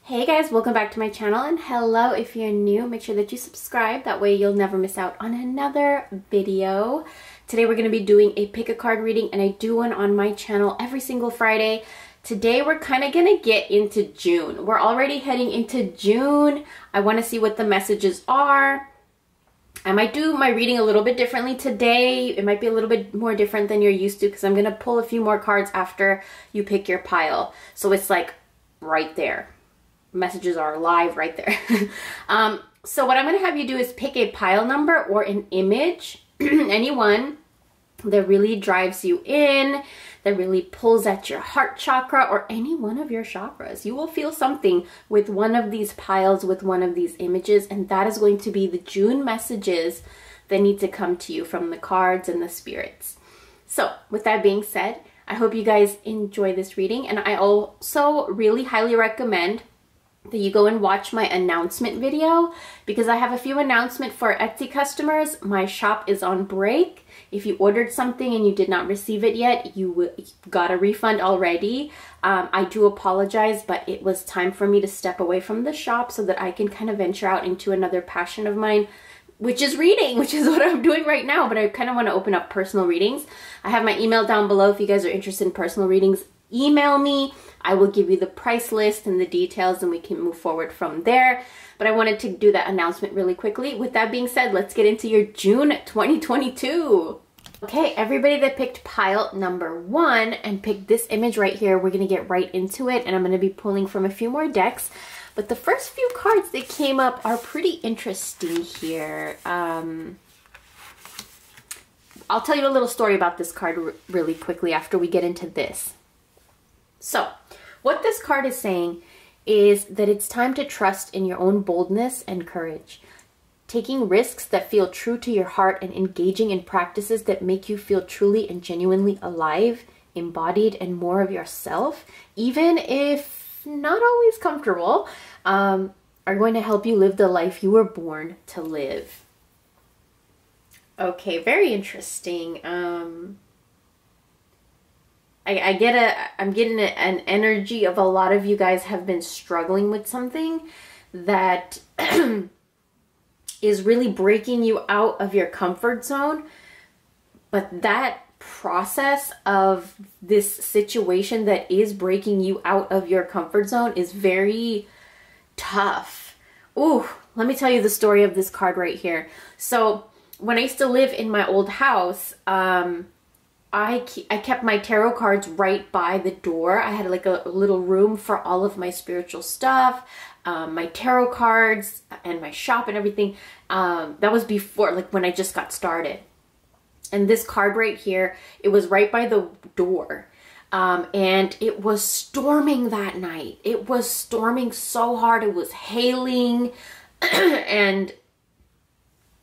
Hey guys, welcome back to my channel, and hello if you're new. Make sure that you subscribe, that way you'll never miss out on another video. Today we're going to be doing a pick a card reading, and I do one on my channel every single Friday. Today we're kind of going to get into June. We're already heading into June. I want to see what the messages are. I might do my reading a little bit differently today. It might be a little bit more different than you're used to because I'm going to pull a few more cards after you pick your pile. So it's like right there. Messages are live right there. So what I'm going to have you do is pick a pile number or an image, anyone that really drives you in, that really pulls at your heart chakra or any one of your chakras. You will feel something with one of these piles, with one of these images, and that is going to be the June messages that need to come to you from the cards and the spirits. So with that being said, I hope you guys enjoy this reading, and I also really highly recommend that you go and watch my announcement video, because I have a few announcements for Etsy customers. My shop is on break. If you ordered something and you did not receive it yet, you got a refund already. I do apologize, but it was time for me to step away from the shop so that I can kind of venture out into another passion of mine, which is reading, which is what I'm doing right now. But I kind of want to open up personal readings. I have my email down below if you guys are interested in personal readings. Email me. I will give you the price list and the details, and we can move forward from there. But I wanted to do that announcement really quickly. With that being said, let's get into your June 2022. Okay, everybody that picked pile number 1 and picked this image right here, we're going to get right into it, and I'm going to be pulling from a few more decks. But the first few cards that came up are pretty interesting here. I'll tell you a little story about this card really quickly after we get into this. So, what this card is saying is that it's time to trust in your own boldness and courage. Taking risks that feel true to your heart and engaging in practices that make you feel truly and genuinely alive, embodied, and more of yourself, even if not always comfortable, are going to help you live the life you were born to live. Okay, very interesting. I'm getting an energy of a lot of you guys have been struggling with something that is really breaking you out of your comfort zone. But that process of this situation that is breaking you out of your comfort zone is very tough. Ooh, let me tell you the story of this card right here. So when I used to live in my old house, I kept my tarot cards right by the door. I had like a little room for all of my spiritual stuff, my tarot cards and my shop and everything. That was before, like when I just got started. And this card right here, it was right by the door. And it was storming that night. It was storming so hard. It was hailing. And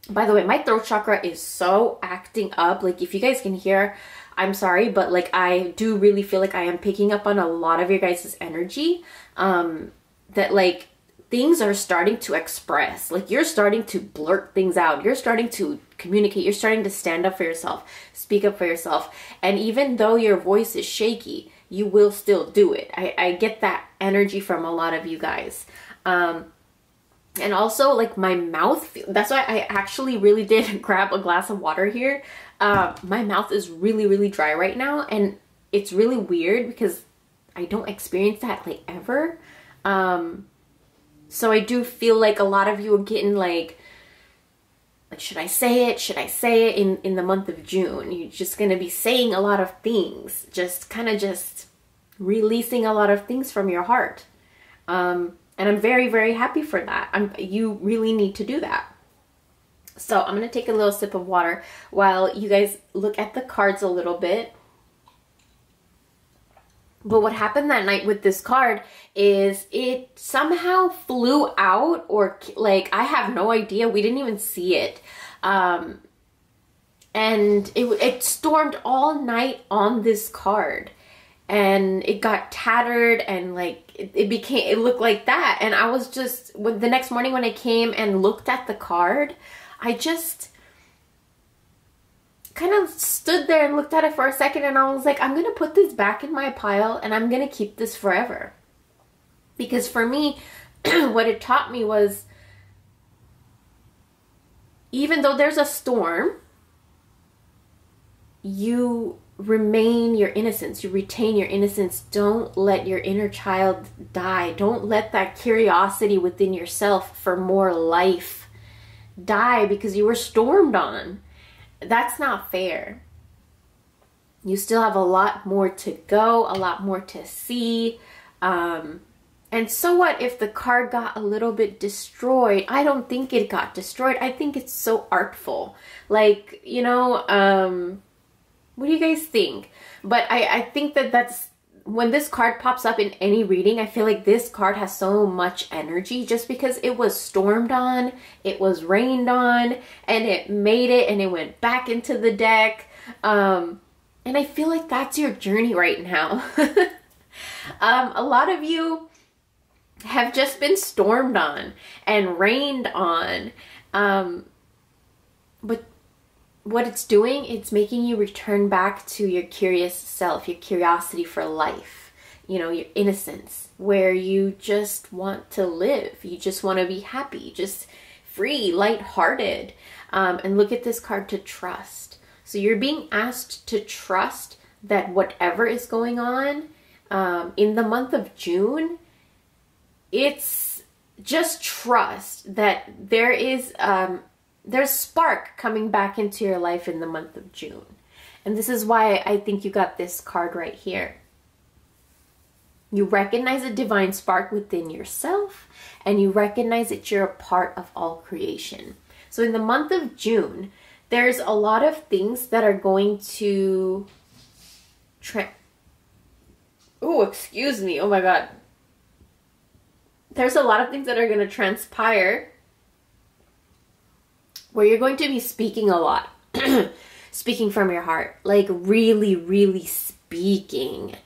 by the way, my throat chakra is so acting up. Like if you guys can hear, I'm sorry, but like I do really feel like I am picking up on a lot of your guys' energy. That like things are starting to express. Like you're starting to blurt things out. You're starting to communicate. You're starting to stand up for yourself, speak up for yourself. And even though your voice is shaky, you will still do it. I get that energy from a lot of you guys. And also like my mouth, that's why I actually really did grab a glass of water here. My mouth is really, really dry right now, and it's really weird because I don't experience that like ever. So I do feel like a lot of you are getting like should I say it? Should I say it in the month of June? You're just going to be saying a lot of things, just kind of just releasing a lot of things from your heart. And I'm very, very happy for that. You really need to do that. So I'm going to take a little sip of water while you guys look at the cards a little bit. But what happened that night with this card is it somehow flew out, or like, I have no idea. We didn't even see it. And it stormed all night on this card. And it got tattered, and like it looked like that. And I was just, the next morning when I came and looked at the card, I just kind of stood there and looked at it for a second, and I was like, I'm gonna put this back in my pile and I'm gonna keep this forever. Because for me, what it taught me was, even though there's a storm, you remain your innocence. You retain your innocence. Don't let your inner child die. Don't let that curiosity within yourself for more life die because you were stormed on. That's not fair. You still have a lot more to go, a lot more to see. And so what if the card got a little bit destroyed? I don't think it got destroyed. I think it's so artful. Like, you know, what do you guys think? But I think that that's, when this card pops up in any reading, I feel like this card has so much energy just because it was stormed on, it was rained on, and it made it and it went back into the deck. And I feel like that's your journey right now. A lot of you have just been stormed on and rained on. But what it's doing, it's making you return back to your curious self, your curiosity for life, you know, your innocence, where you just want to live. You just want to be happy, just free, lighthearted. And look at this card, to trust. So you're being asked to trust that whatever is going on in the month of June, it's just trust that there is there's spark coming back into your life in the month of June. And this is why I think you got this card right here. You recognize a divine spark within yourself, and you recognize that you're a part of all creation. So in the month of June, there's a lot of things that are going to oh, excuse me. Oh my God. There's a lot of things that are going to transpire where you're going to be speaking a lot. Speaking from your heart. Like really, really speaking.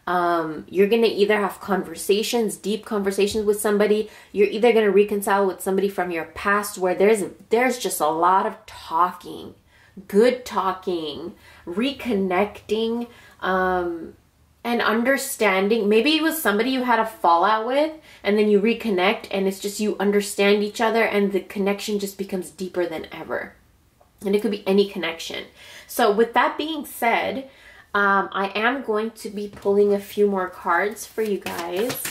You're going to either have conversations, deep conversations with somebody. You're either going to reconcile with somebody from your past where there's just a lot of talking. Good talking. Reconnecting. And understanding. Maybe it was somebody you had a fallout with, and then you reconnect, and it's just you understand each other, and the connection just becomes deeper than ever. And it could be any connection. So with that being said, I am going to be pulling a few more cards for you guys.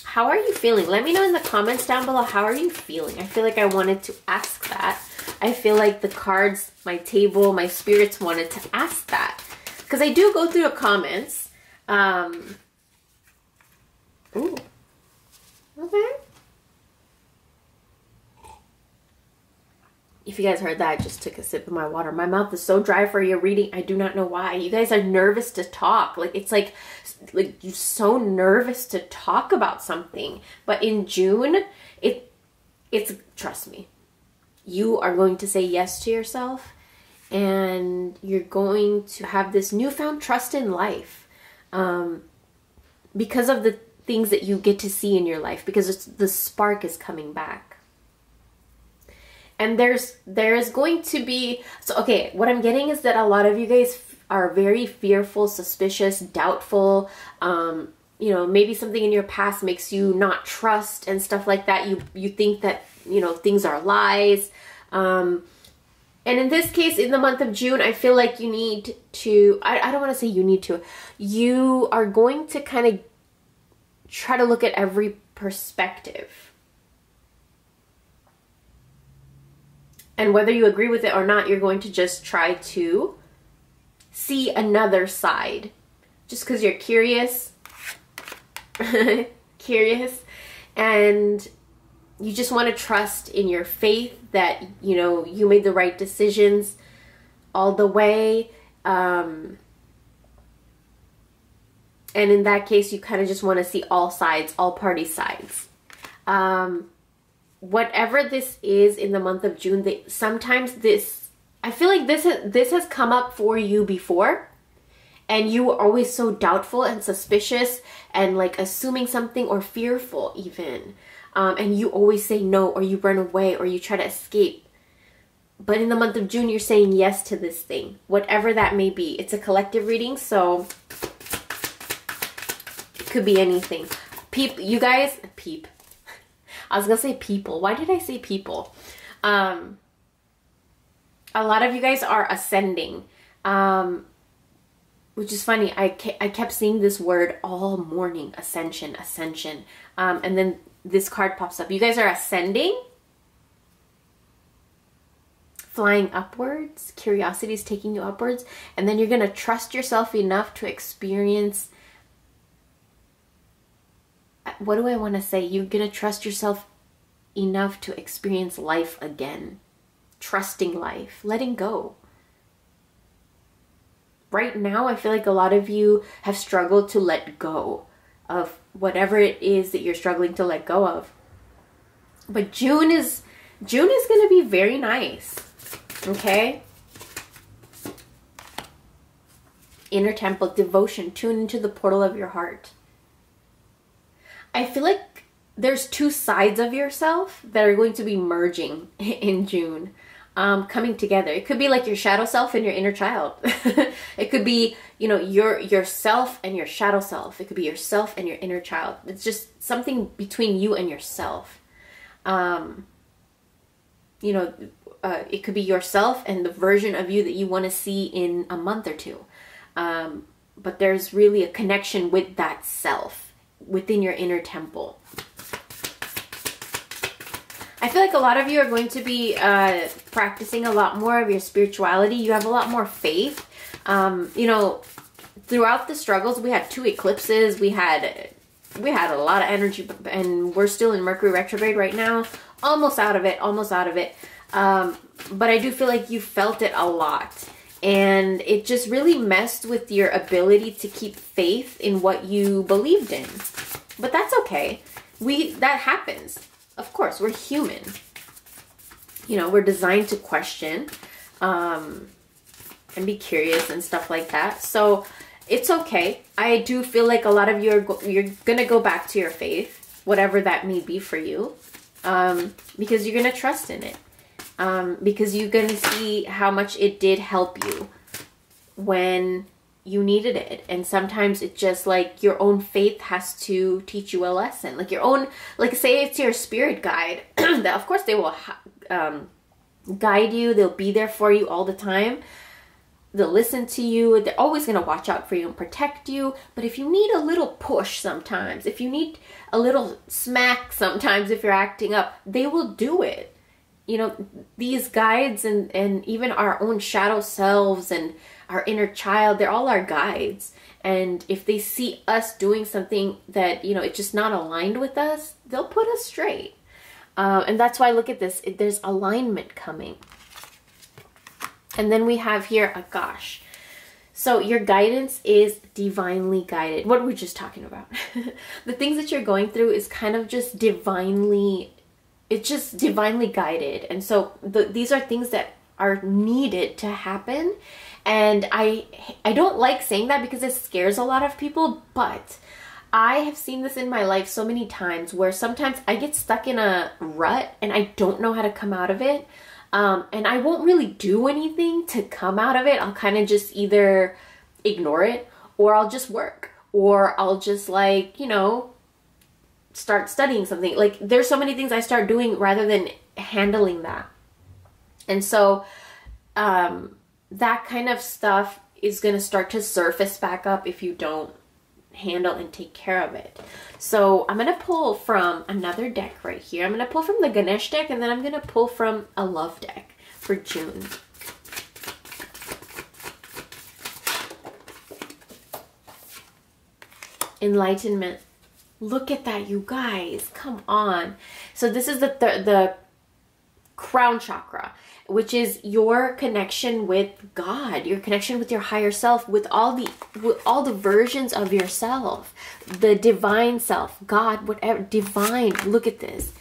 How are you feeling? Let me know in the comments down below. How are you feeling? I feel like I wanted to ask that. I feel like the cards, my table, my spirits wanted to ask that. Because I do go through the comments. Ooh. Okay. If you guys heard that, I just took a sip of my water. My mouth is so dry for your reading. I do not know why. You guys are nervous to talk. Like, it's like you're so nervous to talk about something. But in June, it's trust me. You are going to say yes to yourself, and you're going to have this newfound trust in life because of the things that you get to see in your life, because the spark is coming back. And there's going to be, so okay, what I'm getting is that a lot of you guys are very fearful, suspicious, doubtful. You know, maybe something in your past makes you not trust and stuff like that. You think that, you know, things are lies. And in this case, in the month of June, I feel like you need to, I don't want to say you need to, you are going to kind of try to look at every perspective. And whether you agree with it or not, you're going to just try to see another side. Just because you're curious. Curious. And you just want to trust in your faith that, you know, you made the right decisions all the way. And in that case, you kind of just want to see all sides, all party sides. Whatever this is in the month of June, sometimes this, I feel like this has come up for you before, and you were always so doubtful and suspicious and like assuming something or fearful even, and you always say no, or you run away, or you try to escape. But in the month of June, you're saying yes to this thing, whatever that may be. It's a collective reading, so It could be anything. You guys, I was gonna say people. Why did I say people? A lot of you guys are ascending, which is funny. I kept seeing this word all morning, ascension, ascension. And then this card pops up. You guys are ascending, flying upwards. Curiosity is taking you upwards. And then you're going to trust yourself enough to experience, what do I want to say? You're going to trust yourself enough to experience life again. Trusting life, letting go. Right now, I feel like a lot of you have struggled to let go of whatever it is that you're struggling to let go of. But June is going to be very nice. Okay? Inner temple, devotion, tune into the portal of your heart. I feel like there's two sides of yourself that are going to be merging in June. Coming together. It could be like your shadow self and your inner child. It could be, you know, yourself and your shadow self. It could be yourself and your inner child. It's just something between you and yourself. You know, it could be yourself and the version of you that you want to see in a month or two. But there's really a connection with that self within your inner temple. I feel like a lot of you are going to be practicing a lot more of your spirituality. You have a lot more faith. You know, throughout the struggles, we had 2 eclipses. We had a lot of energy, and we're still in Mercury retrograde right now. Almost out of it, almost out of it. But I do feel like you felt it a lot. And it just really messed with your ability to keep faith in what you believed in. But that's okay. That happens. Of course, we're human. You know, we're designed to question and be curious and stuff like that. So it's okay. I do feel like a lot of you you're going to go back to your faith, whatever that may be for you, because you're going to trust in it. Because you're going to see how much it did help you when you needed it. And sometimes it's just like your own faith has to teach you a lesson. Like your own, like say it's your spirit guide. That of course they will guide you. They'll be there for you all the time. They'll listen to you. They're always going to watch out for you and protect you. But if you need a little push sometimes, if you need a little smack sometimes, if you're acting up, they will do it. You know, these guides and even our own shadow selves and our inner child, they're all our guides. And if they see us doing something that, you know, it's just not aligned with us, they'll put us straight. And that's why, look at this, there's alignment coming. And then we have here a gosh. So your guidance is divinely guided. What were we just talking about? The things that you're going through is kind of just divinely, it's just divinely guided. And so these are things that are needed to happen. And I don't like saying that because it scares a lot of people, but I have seen this in my life so many times where sometimes I get stuck in a rut and I don't know how to come out of it. And I won't really do anything to come out of it. I'll kind of just either ignore it, or I'll just work, or I'll just, like, you know, start studying something. Like, there's so many things I start doing rather than handling that. And so that kind of stuff is going to start to surface back up if you don't handle and take care of it. So I'm going to pull from another deck right here. I'm going to pull from the Ganesh deck, and then I'm going to pull from a love deck for June. Enlightenment. Look at that, you guys. Come on. So this is the crown chakra, which is your connection with God, your connection with your higher self, with all the versions of yourself, the divine self, God, whatever, divine. Look at this.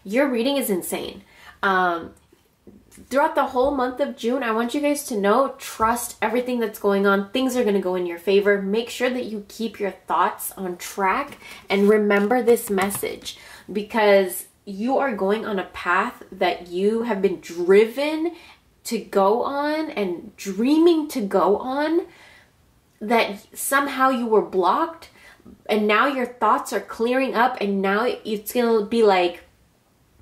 Your reading is insane. Throughout the whole month of June, I want you guys to know, trust everything that's going on. Things are going to go in your favor. Make sure that you keep your thoughts on track and remember this message, because you are going on a path that you have been driven to go on and dreaming to go on, that somehow you were blocked, And now your thoughts are clearing up, and now it's going to be like,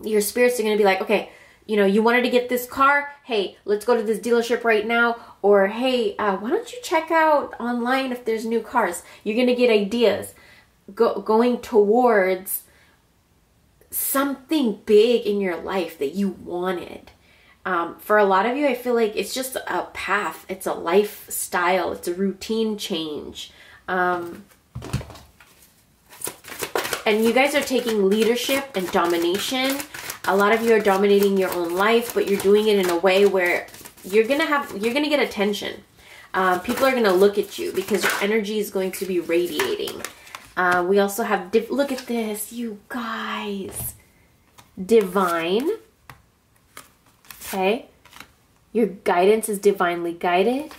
your spirits are going to be like, okay, you know, you wanted to get this car. Hey, let's go to this dealership right now. Or, hey, why don't you check out online if there's new cars? You're going to get ideas going towards something big in your life that you wanted. For a lot of you, I feel like it's just a path. It's a lifestyle. It's a routine change. And you guys are taking leadership and domination. A lot of you are dominating your own life, but you're doing it in a way where you're gonna get attention. People are gonna look at you because your energy is going to be radiating. We also have, look at this, you guys. Divine. Okay. Your guidance is divinely guided.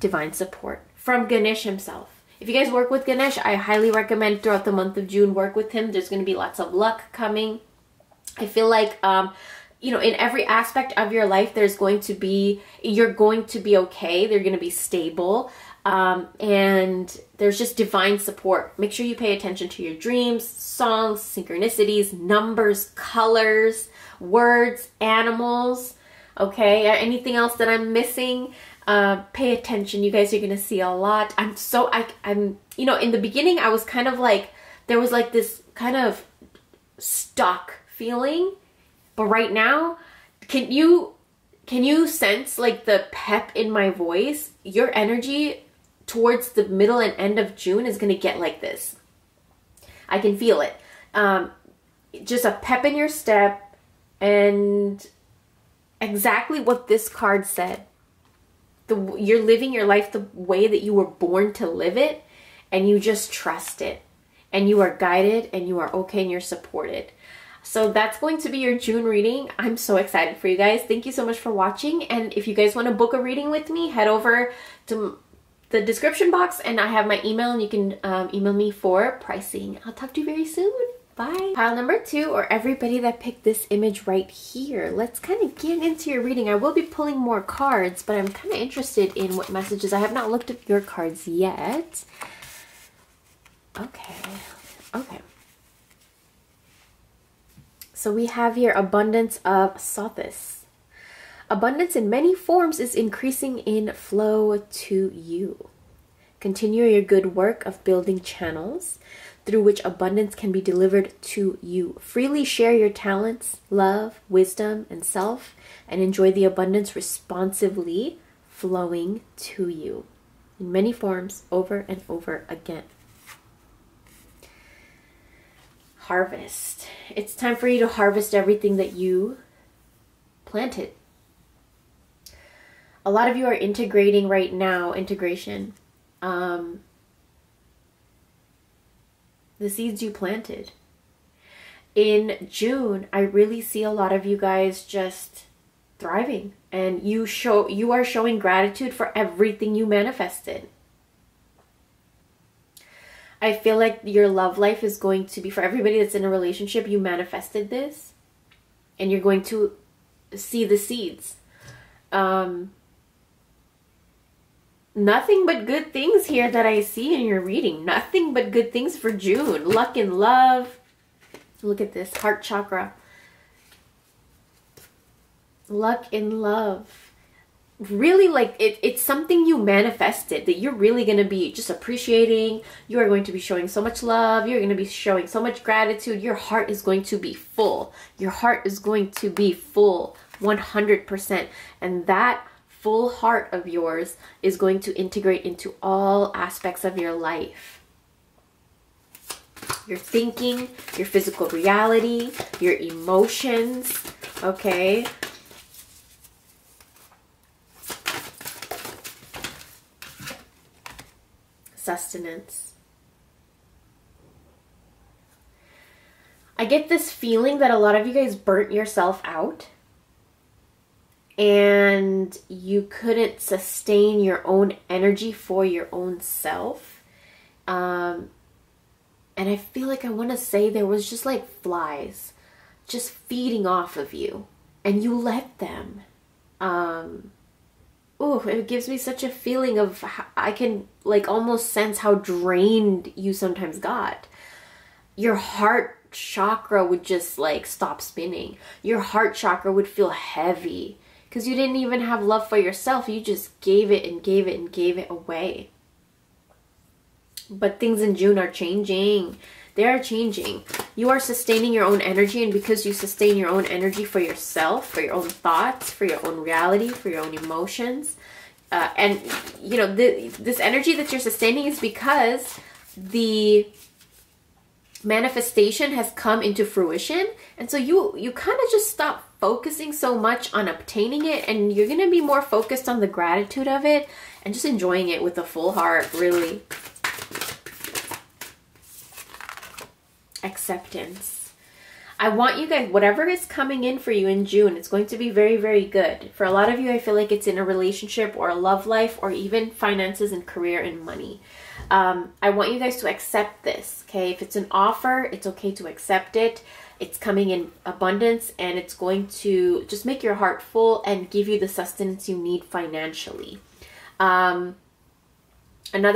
Divine support from Ganesh himself. If you guys work with Ganesh, I highly recommend throughout the month of June, work with him. There's going to be lots of luck coming. I feel like, you know, in every aspect of your life, you're going to be okay. They're going to be stable. And there's just divine support. Make sure you pay attention to your dreams, songs, synchronicities, numbers, colors, words, animals. Okay. Anything else that I'm missing? Pay attention. You guys are going to see a lot. I'm, you know, in the beginning, I was kind of like, there was like this kind of stuck feeling, but right now, can you sense like the pep in my voice? Your energy towards the middle and end of June is going to get like this. I can feel it. Just a pep in your step, and exactly what this card said. You're living your life the way that you were born to live it, and you just trust it, and you are guided, and you are okay, and you're supported. So that's going to be your June reading. I'm so excited for you guys. Thank you so much for watching. And if you guys want to book a reading with me, head over to the description box, and I have my email, and you can email me for pricing. I'll talk to you very soon. Bye. Pile number 2, or everybody that picked this image right here. Let's kind of get into your reading. I will be pulling more cards, but I'm kind of interested in what messages. I have not looked at your cards yet. Okay. Okay. So we have here abundance of Sothis. Abundance in many forms is increasing in flow to you. Continue your good work of building channels through which abundance can be delivered to you. Freely share your talents, love, wisdom, and self, and enjoy the abundance responsively flowing to you in many forms over and over again. Harvest. It's time for you to harvest everything that you planted. A lot of you are integrating right now, integration. The seeds you planted. In June, I really see a lot of you guys just thriving, and you are showing gratitude for everything you manifested. I feel like your love life is going to be, for everybody that's in a relationship, you manifested this, and you're going to see the seeds. Nothing but good things here that I see in your reading. Nothing but good things for June. Luck and love. Look at this. Heart chakra. Luck and love. Really, like, it's something you manifested that you're really going to be just appreciating. You are going to be showing so much love. You're going to be showing so much gratitude. Your heart is going to be full. Your heart is going to be full 100%. And that full heart of yours is going to integrate into all aspects of your life. Your thinking, your physical reality, your emotions, okay? Sustenance. I get this feeling that a lot of you guys burnt yourself out, and you couldn't sustain your own energy for your own self. And I feel like I want to say there was just like flies just feeding off of you, and you let them. ooh, it gives me such a feeling of, I can like almost sense how drained you sometimes got. Your heart chakra would just like stop spinning. Your heart chakra would feel heavy because you didn't even have love for yourself. You just gave it and gave it and gave it away. But things in June are changing. They are changing. You are sustaining your own energy, and because you sustain your own energy for yourself, for your own thoughts, for your own reality, for your own emotions, and you know, this energy that you're sustaining is because the manifestation has come into fruition, and so you kind of just stop focusing so much on obtaining it, and you're gonna be more focused on the gratitude of it and just enjoying it with a full heart, really. Acceptance. I want you guys, whatever is coming in for you in June, it's going to be very, very good. For a lot of you, I feel like it's in a relationship or a love life or even finances and career and money. I want you guys to accept this, okay? If it's an offer, it's okay to accept it. It's coming in abundance, and it's going to just make your heart full and give you the sustenance you need financially. Another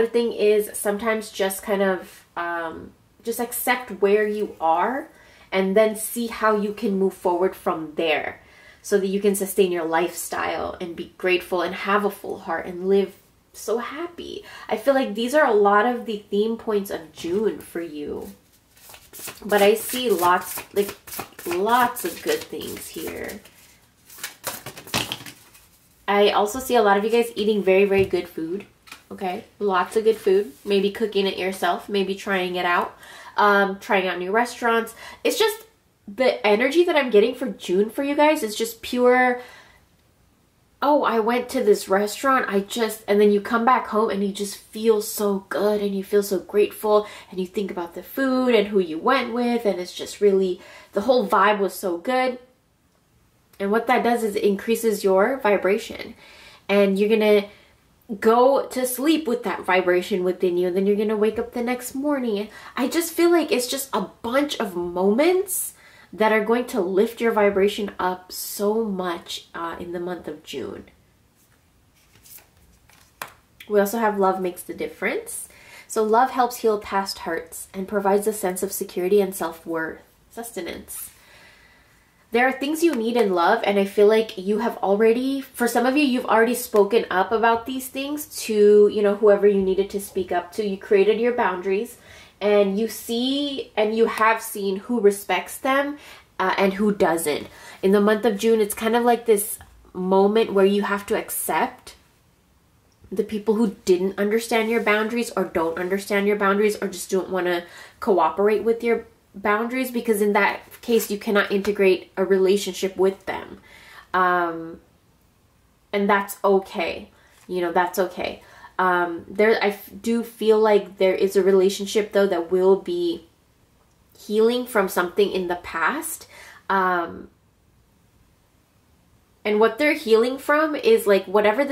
thing is sometimes just kind of just accept where you are and then see how you can move forward from there so that you can sustain your lifestyle and be grateful and have a full heart and live so happy. I feel like these are a lot of the theme points of June for you. But I see lots of good things here. I also see a lot of you guys eating very, very good food. Okay, lots of good food. Maybe cooking it yourself. Maybe trying it out. Trying out new restaurants. It's just the energy that I'm getting for June for you guys is just pure, oh, I went to this restaurant. And then you come back home and you just feel so good and you feel so grateful and you think about the food and who you went with, and it's just really, the whole vibe was so good. And what that does is it increases your vibration, and you're gonna go to sleep with that vibration within you, and then you're gonna wake up the next morning. I just feel like it's just a bunch of moments that are going to lift your vibration up so much in the month of June. We also have love makes the difference. So love helps heal past hurts and provides a sense of security and self-worth, sustenance. There are things you need in love, and I feel like you have already, for some of you, you've already spoken up about these things to, you know, whoever you needed to speak up to. You created your boundaries, and you see and you have seen who respects them and who doesn't. In the month of June, it's kind of like this moment where you have to accept the people who didn't understand your boundaries or don't understand your boundaries or just don't want to cooperate with your boundaries, because in that case you cannot integrate a relationship with them, and that's okay. You know, that's okay. I do feel like there is a relationship though that will be healing from something in the past, and what they're healing from is like whatever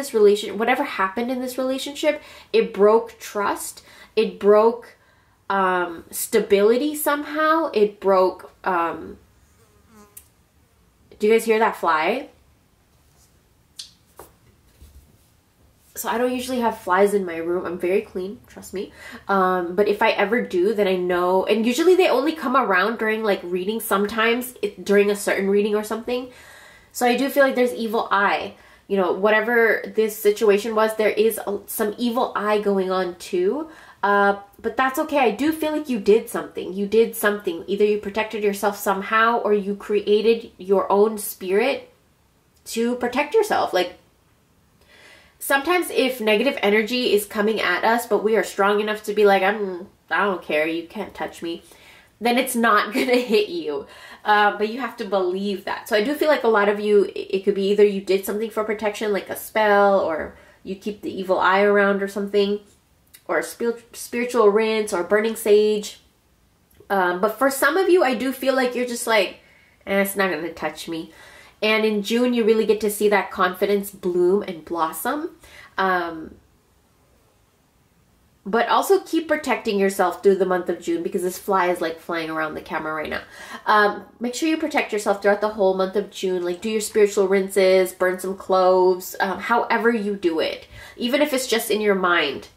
happened in this relationship, it broke trust, it broke stability somehow. It broke, do you guys hear that fly? So I don't usually have flies in my room. I'm very clean, trust me. But if I ever do, then I know, and usually they only come around during like reading, sometimes during a certain reading or something. So I do feel like there's evil eye. You know, whatever this situation was, there is some evil eye going on too. But that's okay. I do feel like you did something. You did something. Either you protected yourself somehow or you created your own spirit to protect yourself. Like sometimes if negative energy is coming at us, but we are strong enough to be like, I don't care. You can't touch me. Then it's not going to hit you. But you have to believe that. So I do feel like a lot of you, it could be either you did something for protection, like a spell, or you keep the evil eye around or something, or a spiritual rinse or burning sage. But for some of you, I do feel like you're just like, it's not going to touch me. And in June, you really get to see that confidence bloom and blossom. But also keep protecting yourself through the month of June, because this fly is like flying around the camera right now. Make sure you protect yourself throughout the whole month of June. Like, do your spiritual rinses, burn some cloves, however you do it. Even if it's just in your mind.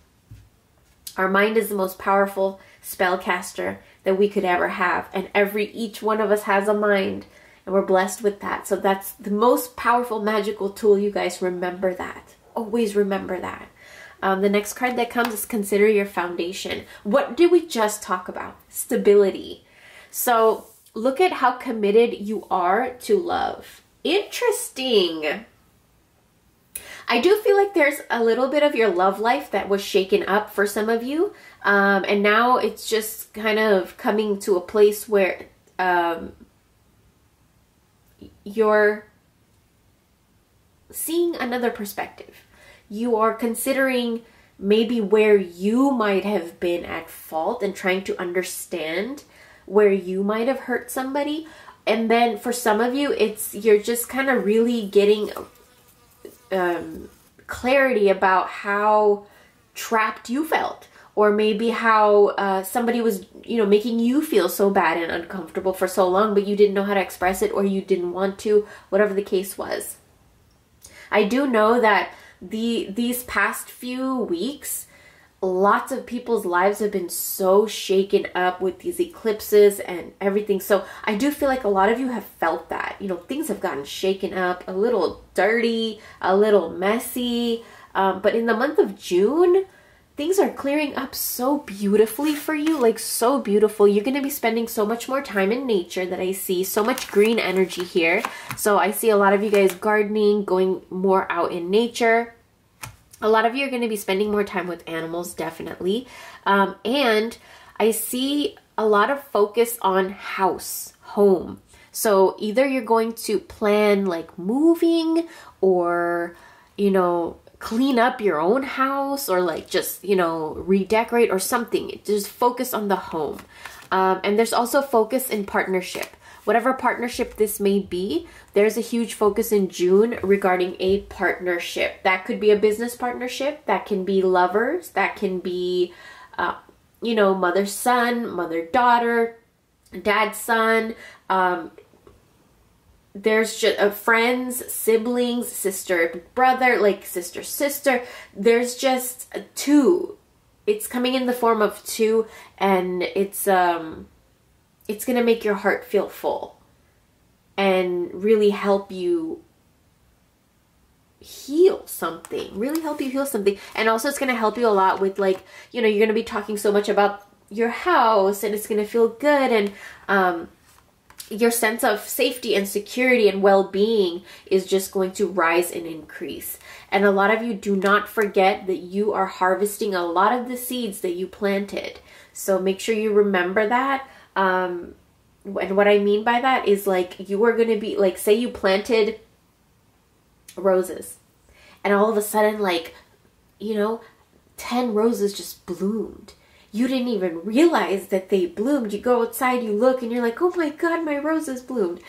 Our mind is the most powerful spellcaster that we could ever have. And each one of us has a mind. And we're blessed with that. So that's the most powerful magical tool, you guys. Remember that. Always remember that. The next card that comes is consider your foundation. What did we just talk about? Stability. So look at how committed you are to love. Interesting. I do feel like there's a little bit of your love life that was shaken up for some of you. And now it's just kind of coming to a place where you're seeing another perspective. You are considering maybe where you might have been at fault and trying to understand where you might have hurt somebody. And then for some of you, you're just kind of really getting clarity about how trapped you felt, or maybe how somebody was, making you feel so bad and uncomfortable for so long, but you didn't know how to express it, or you didn't want to, whatever the case was. I do know that these past few weeks, lots of people's lives have been so shaken up with these eclipses and everything. So I do feel like a lot of you have felt that. Things have gotten shaken up, a little dirty, a little messy. But in the month of June, things are clearing up so beautifully for you, like so beautiful. You're going to be spending so much more time in nature that I see. So much green energy here. So I see a lot of you guys gardening, going more out in nature. A lot of you are going to be spending more time with animals, definitely. And I see a lot of focus on home. So either you're going to plan like moving, or, clean up your own house, or like just, redecorate or something. Just focus on the home. And there's also focus in partnership. Whatever partnership this may be, there's a huge focus in June regarding a partnership. That could be a business partnership. That can be lovers. That can be, mother-son, mother-daughter, dad-son. There's just friends, siblings, sister-brother, like sister-sister. There's just two. It's coming in the form of two, and it's going to make your heart feel full and really help you heal something. And also it's going to help you a lot with, like, you're going to be talking so much about your house, and it's going to feel good. And your sense of safety and security and well-being is just going to rise and increase. And a lot of you, do not forget that you are harvesting a lot of the seeds that you planted. So make sure you remember that. And what I mean by that is, like, you are going to be, like, say you planted roses, and all of a sudden, like, 10 roses just bloomed. You didn't even realize that they bloomed. You go outside, you look, and you're like, oh my God, my roses bloomed.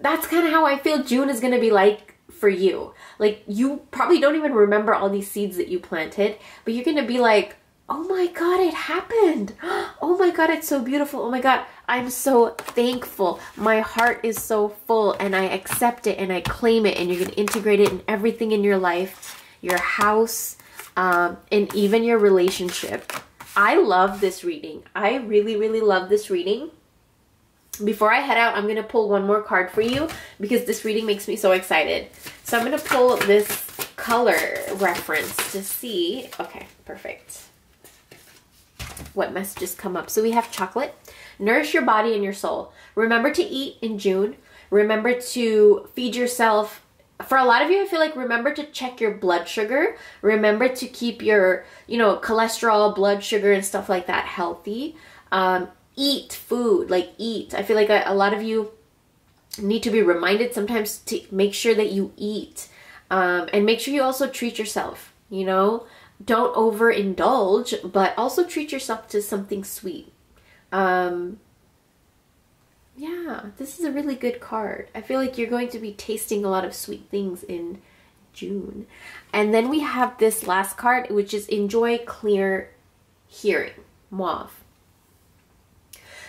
That's kind of how I feel June is going to be like for you. Like, you probably don't even remember all these seeds that you planted, but you're going to be like, oh my God, it happened. Oh my God, it's so beautiful. Oh my God, I'm so thankful. My heart is so full, and I accept it and I claim it, and you're going to integrate it in everything in your life, your house, and even your relationship. I love this reading. I really, really love this reading. Before I head out, I'm going to pull one more card for you, because this reading makes me so excited. So I'm going to pull this color reference to see. Okay, perfect. What messages come up? So we have chocolate. Nourish your body and your soul. Remember to eat in June. Remember to feed yourself. For a lot of you, I feel like, remember to check your blood sugar. Remember to keep your, cholesterol, blood sugar, and stuff like that healthy. Eat food, like eat. I feel like a lot of you need to be reminded sometimes to make sure that you eat. And make sure you also treat yourself, Don't overindulge, but also treat yourself to something sweet. Yeah, this is a really good card. I feel like you're going to be tasting a lot of sweet things in June. And then we have this last card, which is enjoy clear hearing, mauve.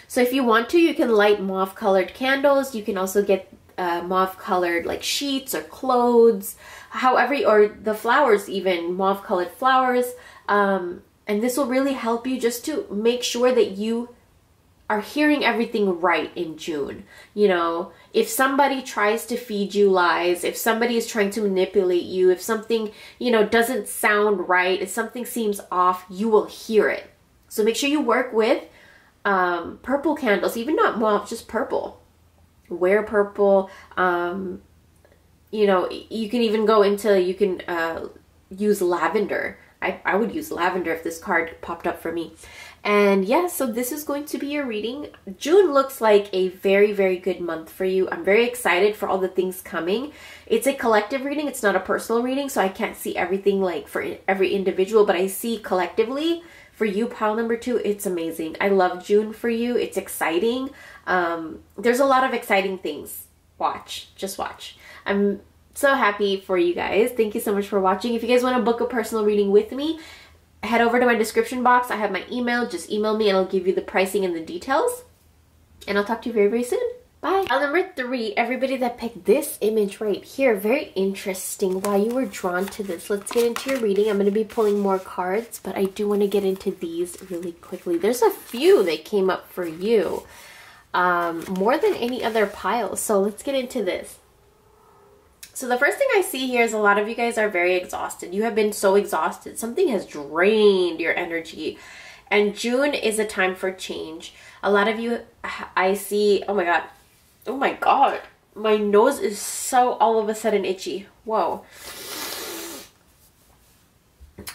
So if you want to, you can light mauve colored candles. You can also get mauve colored like sheets or clothes, however, or the flowers, even mauve colored flowers. And this will really help you just to make sure that you are hearing everything right in June. You know, if somebody tries to feed you lies, if somebody is trying to manipulate you, if something, you know, doesn't sound right, if something seems off, you will hear it. So make sure you work with purple candles, even not mauve, just purple. Wear purple. You know, you can even go into, you can use lavender. I would use lavender if this card popped up for me. And yeah, so this is going to be your reading. June looks like a very, very good month for you. I'm very excited for all the things coming. It's a collective reading. It's not a personal reading, so I can't see everything like for every individual, but I see collectively for you, pile number 2, it's amazing. I love June for you. It's exciting. There's a lot of exciting things. Watch. Just watch. I'm so happy for you guys. Thank you so much for watching. If you guys want to book a personal reading with me, head over to my description box. I have my email. Just email me and I'll give you the pricing and the details. And I'll talk to you very, very soon. Bye. Pile number 3, everybody that picked this image right here, very interesting why you were drawn to this. Let's get into your reading. I'm going to be pulling more cards, but I do want to get into these really quickly. There's a few that came up for you, more than any other pile. So let's get into this. So the first thing I see here is a lot of you guys are very exhausted. You have been so exhausted. Something has drained your energy. And June is a time for change. A lot of you, I see, oh my God. Oh my God. My nose is so all of a sudden itchy. Whoa.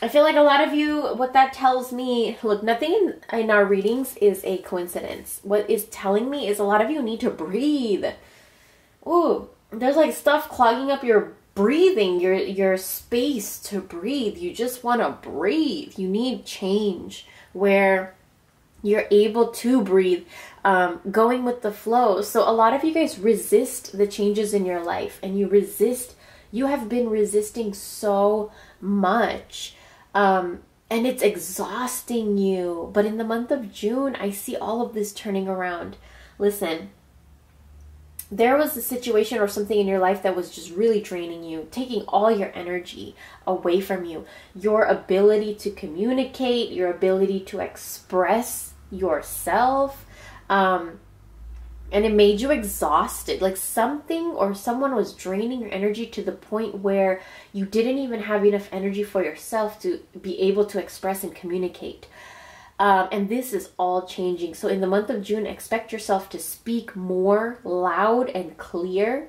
I feel like a lot of you, what that tells me, look, nothing in our readings is a coincidence. What is telling me is a lot of you need to breathe. Ooh. There's like stuff clogging up your breathing, your space to breathe. You just want to breathe. You need change where you're able to breathe, going with the flow. So a lot of you guys resist the changes in your life, and you have been resisting so much. And it's exhausting you. But in the month of June, I see all of this turning around. Listen. There was a situation or something in your life that was just really draining you, taking all your energy away from you. Your ability to communicate, your ability to express yourself, and it made you exhausted. Like something or someone was draining your energy to the point where you didn't even have enough energy for yourself to be able to express and communicate. And this is all changing. So in the month of June, expect yourself to speak more loud and clear.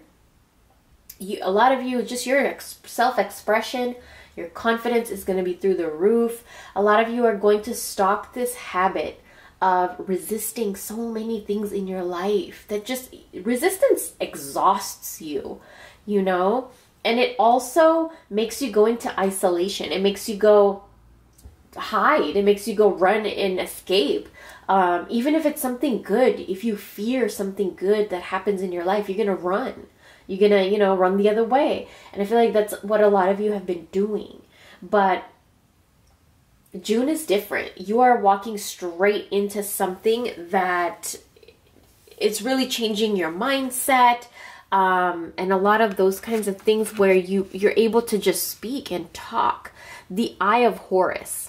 A lot of you, just your self-expression, your confidence is going to be through the roof. A lot of you are going to stop this habit of resisting so many things in your life. That just, resistance exhausts you, you know? And it also makes you go into isolation. It makes you go hide. It makes you go run and escape. Even if it's something good, if you fear something good that happens in your life, you're gonna run. You're gonna, you know, run the other way. And I feel like that's what a lot of you have been doing. But June is different. You are walking straight into something that it's really changing your mindset. And a lot of those kinds of things where you're able to just speak and talk. The Eye of Horus.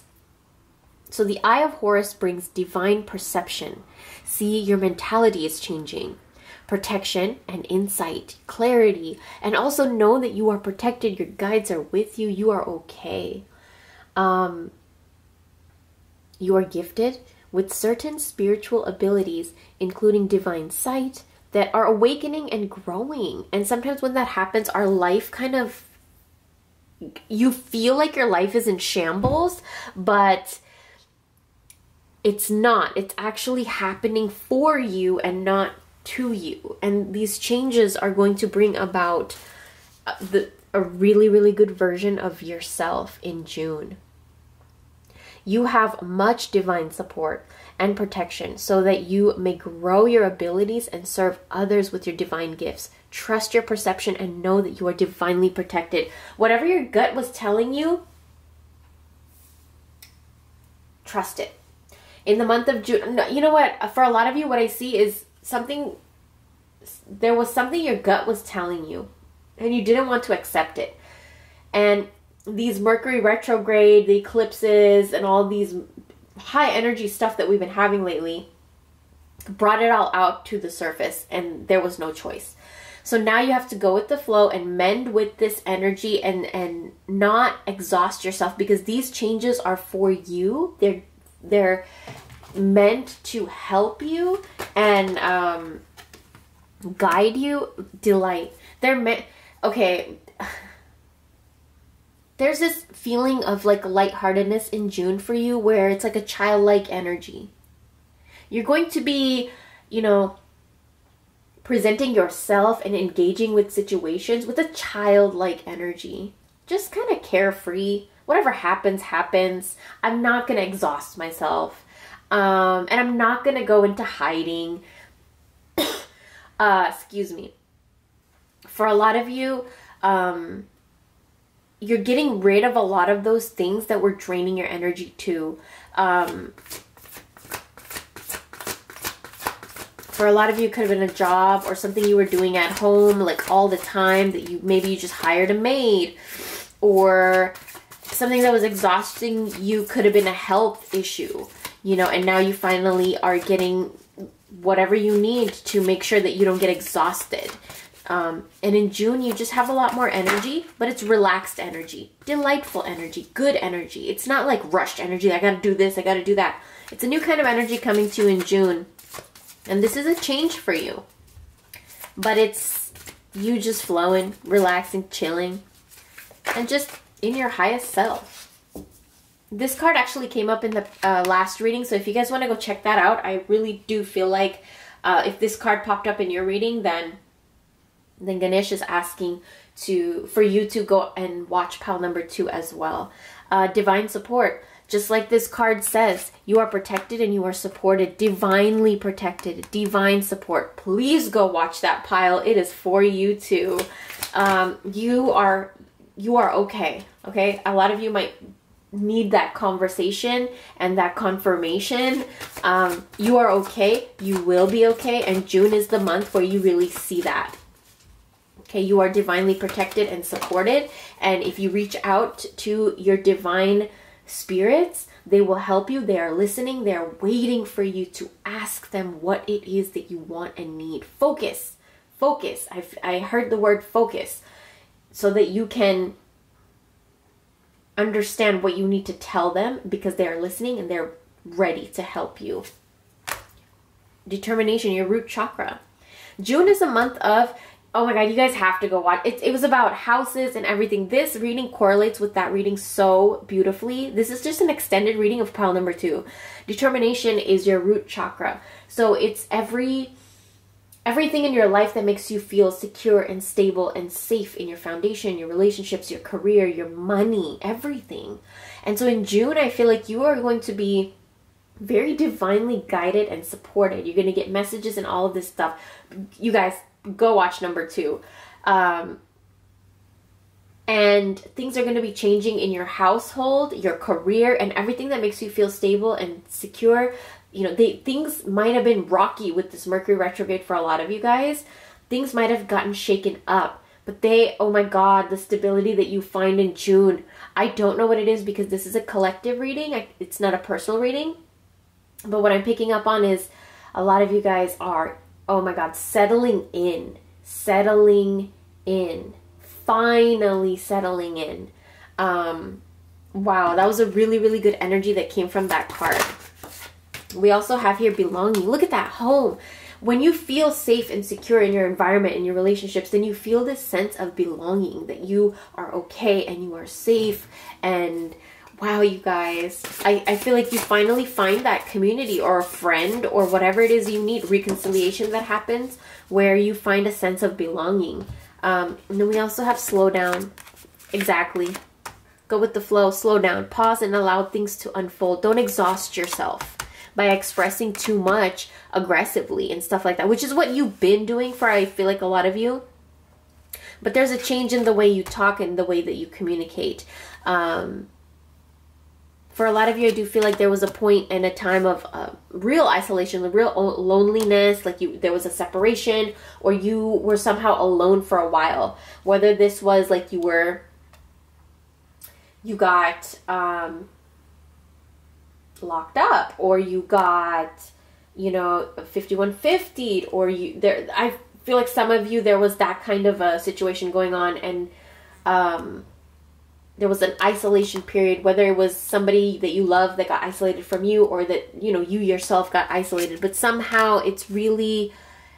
So the Eye of Horus brings divine perception. See, your mentality is changing. Protection and insight, clarity, and also know that you are protected. Your guides are with you. You are okay. You are gifted with certain spiritual abilities, including divine sight, that are awakening and growing. And sometimes when that happens, our life kind of, you feel like your life is in shambles, but it's not. It's actually happening for you and not to you. And these changes are going to bring about a really, really good version of yourself in June. You have much divine support, and protection so that you may grow your abilities and serve others with your divine gifts. Trust your perception and know that you are divinely protected. Whatever your gut was telling you, trust it. In the month of June, no, you know what? For a lot of you, what I see is there was something your gut was telling you and you didn't want to accept it. And these Mercury retrograde, the eclipses, and all these high energy stuff that we've been having lately brought it all out to the surface, and there was no choice. So now you have to go with the flow and mend with this energy and not exhaust yourself, because these changes are for you. They're meant to help you and guide you. Delight. They're meant, okay, there's this feeling of like lightheartedness in June for you, where it's like a childlike energy. You're going to be, you know, presenting yourself and engaging with situations with a childlike energy. Just kind of carefree. Whatever happens, happens. I'm not going to exhaust myself. And I'm not going to go into hiding. Excuse me. For a lot of you, you're getting rid of a lot of those things that were draining your energy too. For a lot of you, it could have been a job or something you were doing at home, like all the time, that maybe you just hired a maid, or something that was exhausting you. Could have been a health issue, you know, and now you finally are getting whatever you need to make sure that you don't get exhausted. And in June, you just have a lot more energy, but it's relaxed energy, delightful energy, good energy. It's not like rushed energy. I got to do this, I got to do that. It's a new kind of energy coming to you in June. And this is a change for you. But it's you just flowing, relaxing, chilling, and just in your highest self. This card actually came up in the last reading, so if you guys want to go check that out, I really do feel like if this card popped up in your reading, then Ganesh is asking for you to go and watch pile number 2 as well. Divine support. Just like this card says, you are protected and you are supported. Divinely protected. Divine support. Please go watch that pile. It is for you too. You are okay. Okay? A lot of you might need that conversation and that confirmation. You are okay. You will be okay. And June is the month where you really see that. Okay, you are divinely protected and supported. And if you reach out to your divine spirits, they will help you. They are listening. They are waiting for you to ask them what it is that you want and need. Focus. Focus. I heard the word focus, so that you can understand what you need to tell them, because they are listening and they're ready to help you. Determination, your root chakra. June is a month of, oh my God, you guys have to go watch. It was about houses and everything. This reading correlates with that reading so beautifully. This is just an extended reading of pile number 2. Determination is your root chakra. So it's everything in your life that makes you feel secure and stable and safe in your foundation, your relationships, your career, your money, everything. And so in June, I feel like you are going to be very divinely guided and supported. You're going to get messages and all of this stuff. You guys, go watch number 2. And things are going to be changing in your household, your career, and everything that makes you feel stable and secure. You know, things might have been rocky with this Mercury retrograde for a lot of you guys. Things might have gotten shaken up. But oh my God, the stability that you find in June. I don't know what it is, because this is a collective reading. It's not a personal reading. But what I'm picking up on is a lot of you guys are, oh my God, settling in, finally settling in. Wow, that was a really, really good energy that came from that card. We also have here belonging. Look at that, home. When you feel safe and secure in your environment, in your relationships, then you feel this sense of belonging, that you are okay and you are safe. And wow, you guys, I feel like you finally find that community or a friend or whatever it is you need, reconciliation that happens, where you find a sense of belonging. And then we also have slow down. Exactly. Go with the flow, slow down, pause and allow things to unfold. Don't exhaust yourself. by expressing too much aggressively and stuff like that, which is what you've been doing for, I feel like, a lot of you. But there's a change in the way you talk and the way that you communicate. For a lot of you, I do feel like there was a point in a time of real isolation, real loneliness, like there was a separation, or you were somehow alone for a while. Whether this was like you got locked up, or you got, you know, 5150'd, or I feel like some of you, there was that kind of a situation going on, and there was an isolation period, whether it was somebody that you love that got isolated from you, or that, you know, you yourself got isolated. But somehow it's really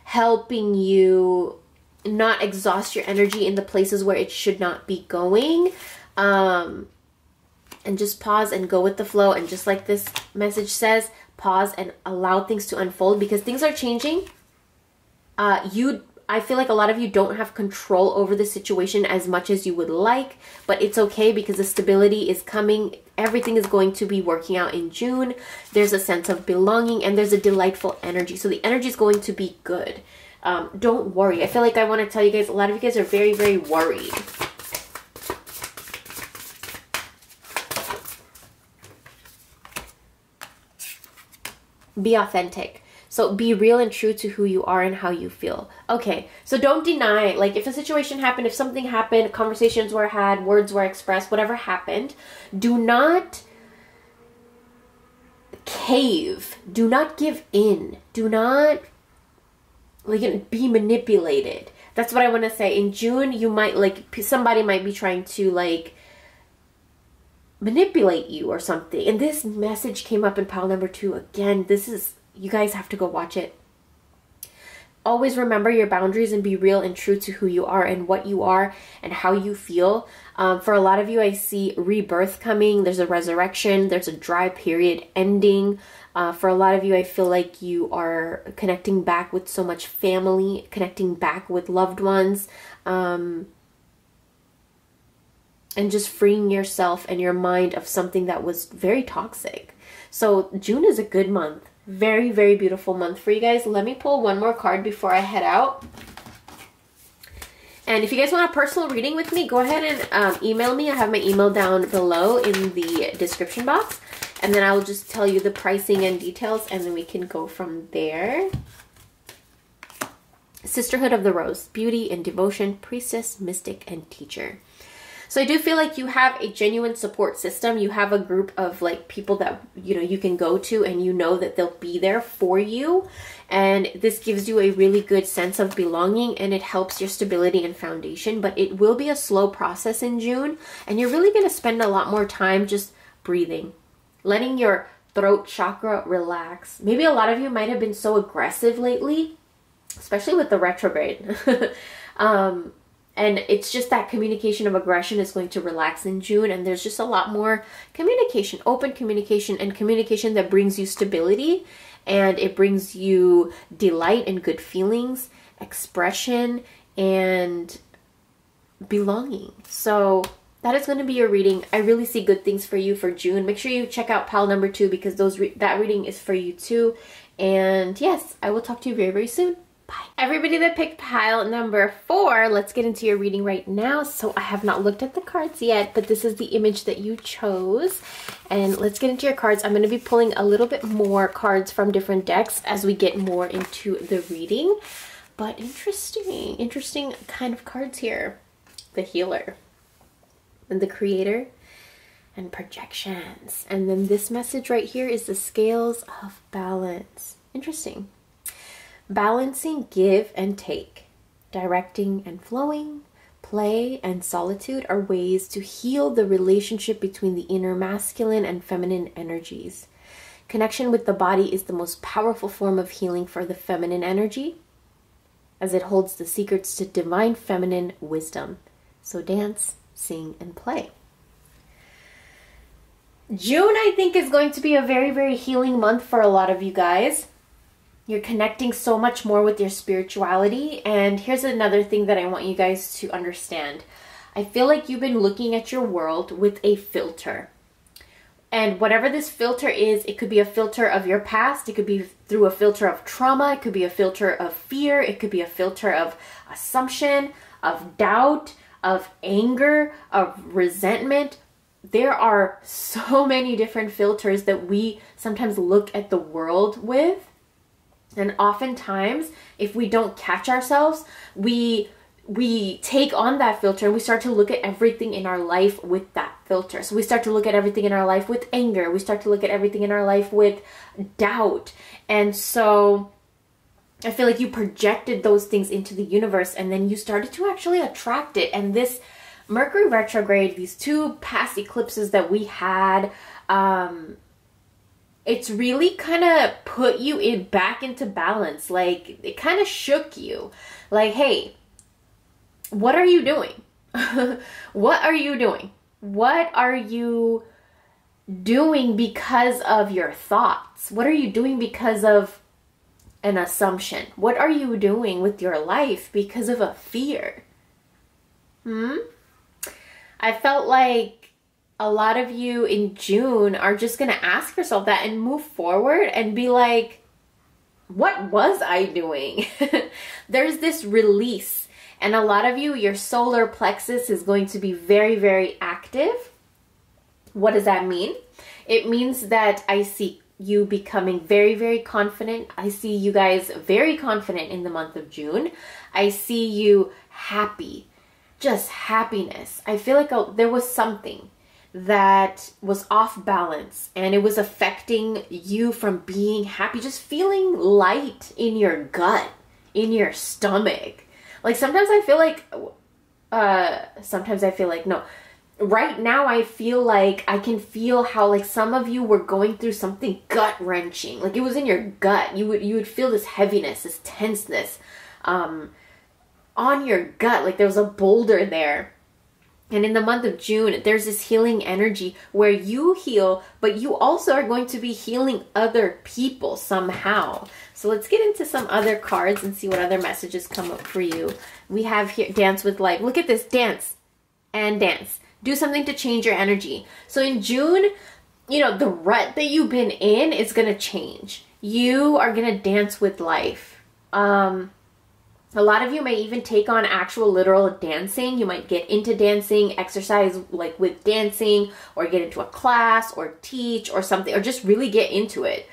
helping you not exhaust your energy in the places where it should not be going. And just pause and go with the flow. And just like this message says, pause and allow things to unfold, because things are changing. I feel like a lot of you don't have control over the situation as much as you would like, but it's okay, because the stability is coming. Everything is going to be working out in June. There's a sense of belonging, and there's a delightful energy. So the energy is going to be good. Don't worry. I feel like I want to tell you guys, a lot of you guys are very, very worried. Be authentic. So be real and true to who you are and how you feel. Okay, so don't deny, like if a situation happened, if something happened, conversations were had, words were expressed, whatever happened, do not cave. Do not give in. Do not like be manipulated. That's what I want to say. In June, you might, like, somebody might be trying to like manipulate you or something. And this message came up in pile number 2. Again, this is, you guys have to go watch it. Always remember your boundaries and be real and true to who you are and what you are and how you feel. For a lot of you, I see rebirth coming. There's a resurrection. There's a dry period ending. For a lot of you, I feel like you are connecting back with so much family, connecting back with loved ones, and just freeing yourself and your mind of something that was very toxic. So June is a good month. Very, very beautiful month for you guys. Let me pull one more card before I head out. And if you guys want a personal reading with me, go ahead and email me. I have my email down below in the description box. And then I will just tell you the pricing and details, and then we can go from there. Sisterhood of the Rose. Beauty and devotion, priestess, mystic, and teacher. So I do feel like you have a genuine support system. You have a group of like people that, you know, you can go to, and you know that they'll be there for you. And this gives you a really good sense of belonging, and it helps your stability and foundation. But it will be a slow process in June, and you're really going to spend a lot more time just breathing, letting your throat chakra relax. Maybe a lot of you might have been so aggressive lately, especially with the retrograde. And it's just that communication of aggression is going to relax in June. And there's just a lot more communication, open communication, and communication that brings you stability. And it brings you delight and good feelings, expression, and belonging. So that is going to be your reading. I really see good things for you for June. Make sure you check out pile number 2, because that reading is for you too. And yes, I will talk to you very, very soon. Bye. Everybody that picked pile number 4, let's get into your reading right now. So I have not looked at the cards yet, but this is the image that you chose. And let's get into your cards. I'm going to be pulling a little bit more cards from different decks as we get more into the reading. But interesting kind of cards here. The Healer, and the Creator, and projections. And then this message right here is the Scales of Balance. Interesting. Balancing give and take, directing and flowing, play and solitude are ways to heal the relationship between the inner masculine and feminine energies. Connection with the body is the most powerful form of healing for the feminine energy, as it holds the secrets to divine feminine wisdom. So dance, sing, and play. June, I think, is going to be a very, very healing month for a lot of you guys. You're connecting so much more with your spirituality. And here's another thing that I want you guys to understand. I feel like you've been looking at your world with a filter. And whatever this filter is, it could be a filter of your past. It could be through a filter of trauma. It could be a filter of fear. It could be a filter of assumption, of doubt, of anger, of resentment. There are so many different filters that we sometimes look at the world with. And oftentimes, if we don't catch ourselves, we take on that filter and we start to look at everything in our life with that filter. So we start to look at everything in our life with anger. We start to look at everything in our life with doubt. And so I feel like you projected those things into the universe and then you started to actually attract it. And this Mercury retrograde, these 2 past eclipses that we had, it's really kind of put you back into balance. Like, it kind of shook you. Like, hey, what are you doing? What are you doing? What are you doing because of your thoughts? What are you doing because of an assumption? What are you doing with your life because of a fear? I felt like a lot of you in June are just going to ask yourself that and move forward and be like, what was I doing? There's this release. And a lot of you, your solar plexus is going to be very, very active. What does that mean? It means that I see you becoming very, very confident. I see you guys very confident in the month of June. I see you happy, just happiness. I feel like there was something that was off balance and it was affecting you from being happy, just feeling light in your gut, in your stomach. Like sometimes I feel like, no, right now I feel like I can feel how like some of you were going through something gut wrenching. Like it was in your gut. You would feel this heaviness, this tenseness, on your gut. Like there was a boulder there. And in the month of June, there's this healing energy where you heal, but you also are going to be healing other people somehow. So let's get into some other cards and see what other messages come up for you. We have here, Dance with Life. Look at this, dance and dance. Do something to change your energy. So in June, you know, the rut that you've been in is going to change. You are going to dance with life. A lot of you may even take on actual literal dancing. You might get into dancing, exercise like with dancing, or get into a class or teach or something, or just really get into it.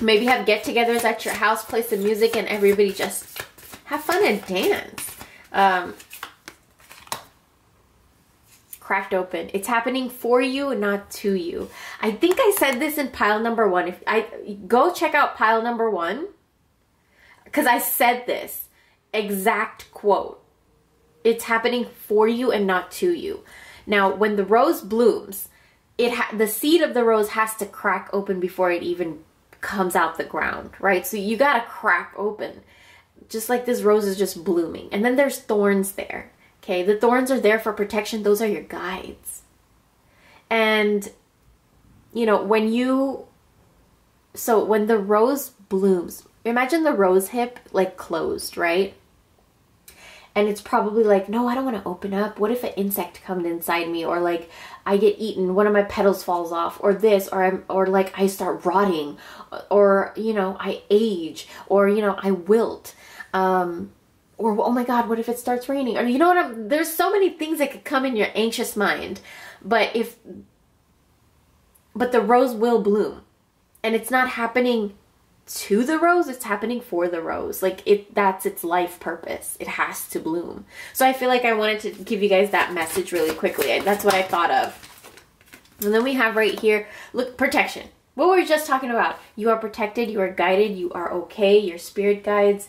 Maybe have get-togethers at your house, play some music, and everybody just have fun and dance. Cracked open. It's happening for you, not to you. I think I said this in pile number 1. If I go check out pile number 1, because I said this exact quote. It's happening for you and not to you. Now, when the rose blooms, the seed of the rose has to crack open before it even comes out the ground, right? So you got to crack open. Just like this rose is just blooming. And then there's thorns there, okay? The thorns are there for protection. Those are your guides. And, you know, when the rose blooms, imagine the rose hip like closed, right? And it's probably like, no, I don't want to open up. What if an insect comes inside me? Or like I get eaten, one of my petals falls off, or this, or like I start rotting, or, you know, I age, or, you know, I wilt. Or, oh my God, what if it starts raining? Or, you know what, there's so many things that could come in your anxious mind. But the rose will bloom. And it's not happening to the rose, it's happening for the rose. Like that's its life purpose. It has to bloom. So I feel like I wanted to give you guys that message really quickly. That's what I thought of. And then we have right here, look, protection. What were we just talking about? You are protected, you are guided, you are okay, your spirit guides.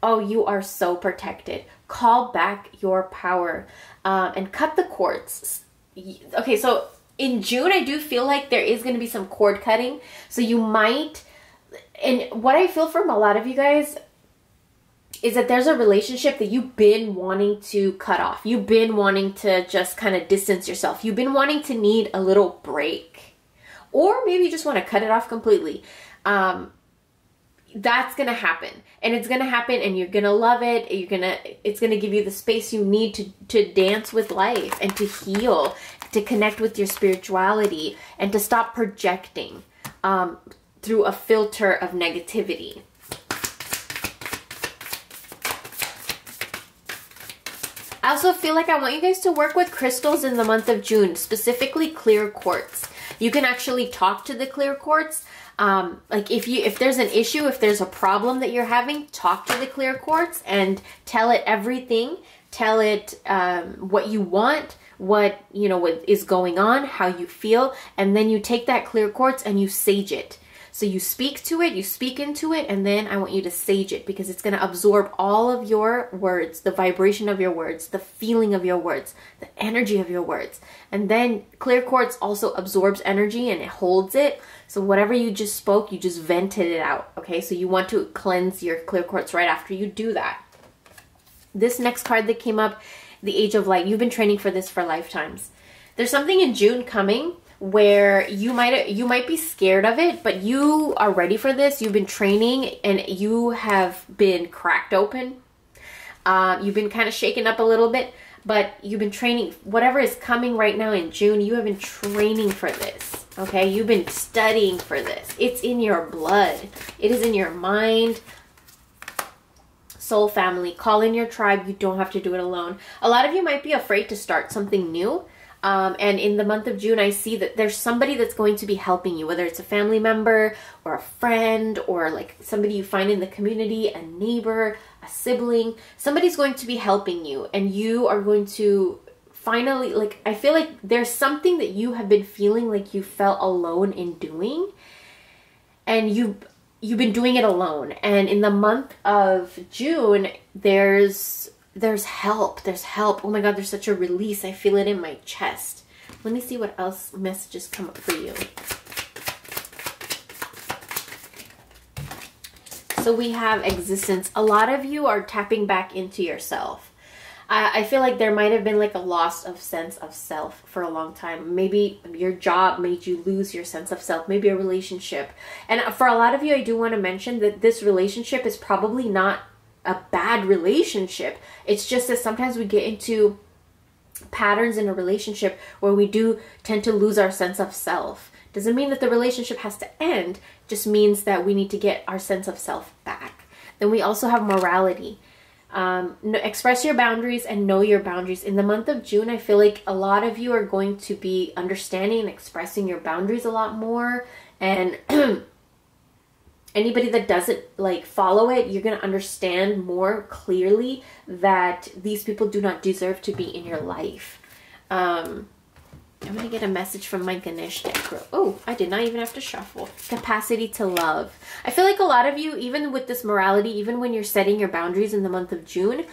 Oh, you are so protected. Call back your power and cut the cords. Okay, so in June, I do feel like there is going to be some cord cutting. So you might... And what I feel from a lot of you guys is that there's a relationship that you've been wanting to cut off. You've been wanting to just kind of distance yourself. You've been wanting to need a little break. Or maybe you just want to cut it off completely. That's going to happen. And it's going to happen and you're going to love it. It's going to give you the space you need to dance with life and to heal. to connect with your spirituality, and to stop projecting through a filter of negativity. I also feel like I want you guys to work with crystals in the month of June, specifically clear quartz. You can actually talk to the clear quartz. Like if there's an issue, if there's a problem that you're having, talk to the clear quartz and tell it everything. Tell it what you want, what is going on, how you feel, and then you take that clear quartz and you sage it. So you speak to it, you speak into it, and then I want you to sage it, because it's going to absorb all of your words, the vibration of your words, the feeling of your words, the energy of your words. And then clear quartz also absorbs energy and it holds it. So whatever you just spoke, you just vented it out. Okay, so you want to cleanse your clear quartz right after you do that. This next card that came up, the Age of Light, you've been training for this for lifetimes. There's something in June coming where you might be scared of it, but you are ready for this. You've been training and you have been cracked open. You've been kind of shaken up a little bit, but you've been training. Whatever is coming right now in June, you have been training for this. Okay, you've been studying for this. It's in your blood. It is in your mind. Soul family, call in your tribe. You don't have to do it alone. A lot of you might be afraid to start something new. And in the month of June, I see that there's somebody that's going to be helping you, whether it's a family member or a friend or like somebody you find in the community, a neighbor, a sibling. Somebody's going to be helping you, and you are going to finally, like, I feel like there's something that you have been feeling like you felt alone in doing, and you've been doing it alone. And in the month of June, there's help. There's help. Oh my God, there's such a release. I feel it in my chest. Let me see what else messages come up for you. So we have existence. A lot of you are tapping back into yourself. I feel like there might have been like a loss of sense of self for a long time. Maybe your job made you lose your sense of self. Maybe a relationship. And for a lot of you, I do want to mention that this relationship is probably not a bad relationship. It's just that sometimes we get into patterns in a relationship where we do tend to lose our sense of self. Doesn't mean that the relationship has to end, just means that we need to get our sense of self back. Then we also have morality. Express your boundaries and know your boundaries. In the month of June, I feel like a lot of you are going to be understanding and expressing your boundaries a lot more, and anybody that doesn't like follow it, you're going to understand more clearly that these people do not deserve to be in your life. I'm going to get a message from my Ganesh deck. Oh, I did not even have to shuffle. Capacity to love. I feel like a lot of you, even with this morality, even when you're setting your boundaries in the month of June,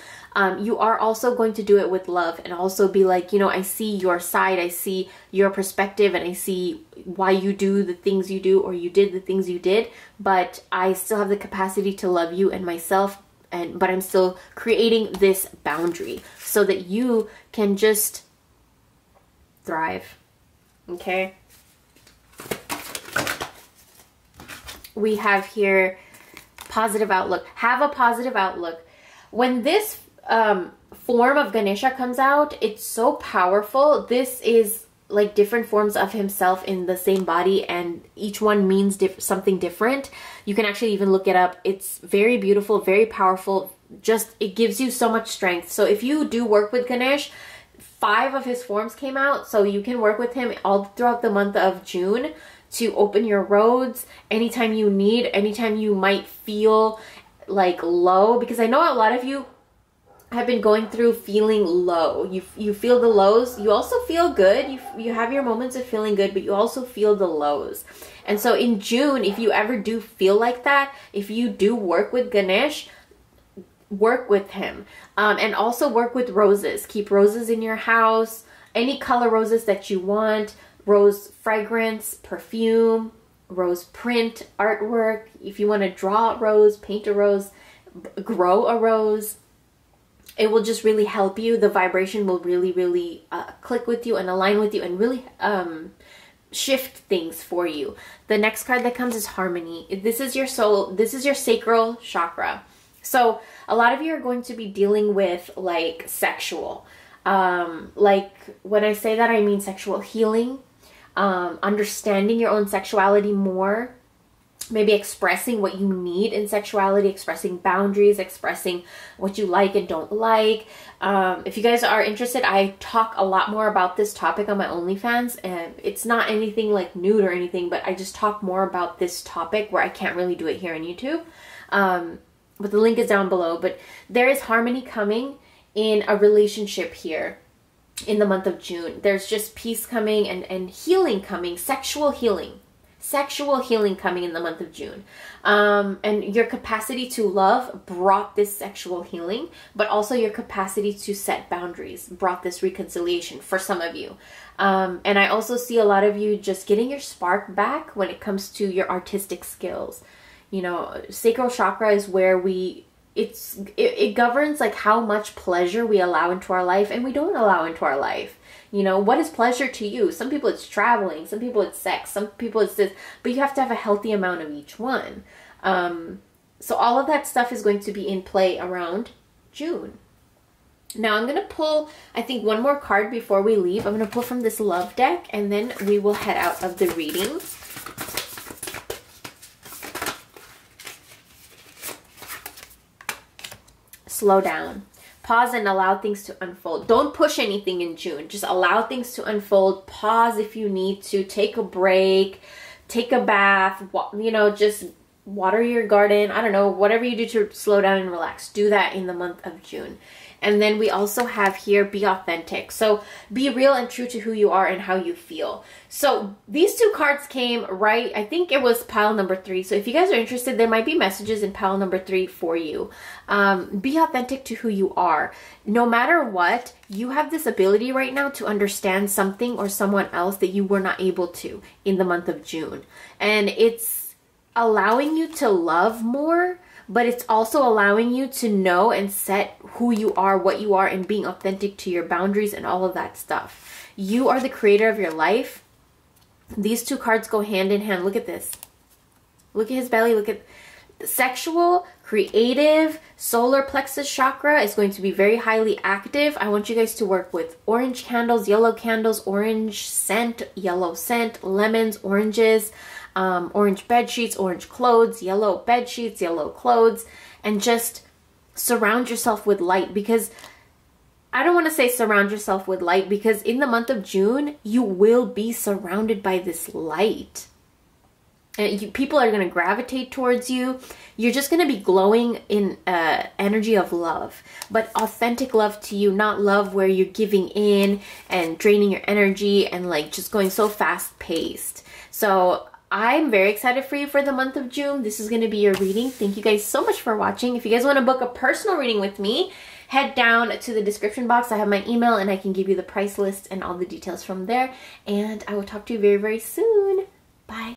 you are also going to do it with love and also be like, I see your side, I see your perspective, and I see why you do the things you do, or you did the things you did, but I still have the capacity to love you and myself, but I'm still creating this boundary so that you can just thrive. Okay. We have here positive outlook. Have a positive outlook. When this form of Ganesha comes out, it's so powerful. This is like different forms of himself in the same body, and each one means something different. You can actually even look it up. It's very beautiful, very powerful. Just, it gives you so much strength. So if you do work with Ganesh, 5 of his forms came out, so you can work with him all throughout the month of June to open your roads anytime you need, anytime you might feel like low, because I know a lot of you have been going through feeling low. You feel the lows. You also feel good. You have your moments of feeling good, but you also feel the lows. And so in June, if you ever do feel like that, if you do work with Ganesh, work with him. And also work with roses. Keep roses in your house. Any color roses that you want. Rose fragrance, perfume, rose print, artwork. If you want to draw a rose, paint a rose, grow a rose, it will just really help you. The vibration will really, really click with you and align with you and really shift things for you. The next card that comes is harmony. This is your soul. This is your sacral chakra. So a lot of you are going to be dealing with like sexual. Like when I say that, I mean sexual healing, understanding your own sexuality more, maybe expressing what you need in sexuality, expressing boundaries, expressing what you like and don't like. If you guys are interested, I talk a lot more about this topic on my OnlyFans, and it's not anything like nude or anything, but I just talk more about this topic where I can't really do it here on YouTube. But the link is down below. But there is harmony coming in a relationship here in the month of June. There's just peace coming and healing coming, sexual healing coming in the month of June. And your capacity to love brought this sexual healing, but also your capacity to set boundaries brought this reconciliation for some of you. And I also see a lot of you just getting your spark back when it comes to your artistic skills. You know, sacral chakra is where it governs like how much pleasure we allow into our life and we don't allow into our life. You know, what is pleasure to you? Some people it's traveling, some people it's sex, some people it's this, but you have to have a healthy amount of each one. So all of that stuff is going to be in play around June. Now I'm going to pull, I think, one more card before we leave. I'm going to pull from this love deck and then we will head out of the reading. Slow down. Pause and allow things to unfold. Don't push anything in June. Just allow things to unfold. Pause if you need to. Take a break. Take a bath. You know, just water your garden. I don't know. Whatever you do to slow down and relax. Do that in the month of June. And then we also have here, be authentic. So be real and true to who you are and how you feel. So these two cards came right, I think it was pile number 3. So if you guys are interested, there might be messages in pile number 3 for you. Be authentic to who you are. No matter what, you have this ability right now to understand something or someone else that you were not able to in the month of June. And it's allowing you to love more, but it's also allowing you to know and set who you are, what you are, and being authentic to your boundaries and all of that stuff. You are the creator of your life. These two cards go hand in hand. Look at this. Look at his belly. Look at the sexual, creative, solar plexus chakra is going to be very highly active. I want you guys to work with orange candles, yellow candles, orange scent, yellow scent, lemons, oranges, orange bed sheets, orange clothes, yellow bed sheets, yellow clothes, and just surround yourself with light. Because I don't want to say surround yourself with light, because in the month of June you will be surrounded by this light, and people are going to gravitate towards you. You're just going to be glowing in energy of love, but authentic love to you, not love where you're giving in and draining your energy and like just going so fast paced. So I'm very excited for you for the month of June. This is going to be your reading. Thank you guys so much for watching. If you guys want to book a personal reading with me, head down to the description box. I have my email and I can give you the price list and all the details from there. And I will talk to you very, very soon. Bye.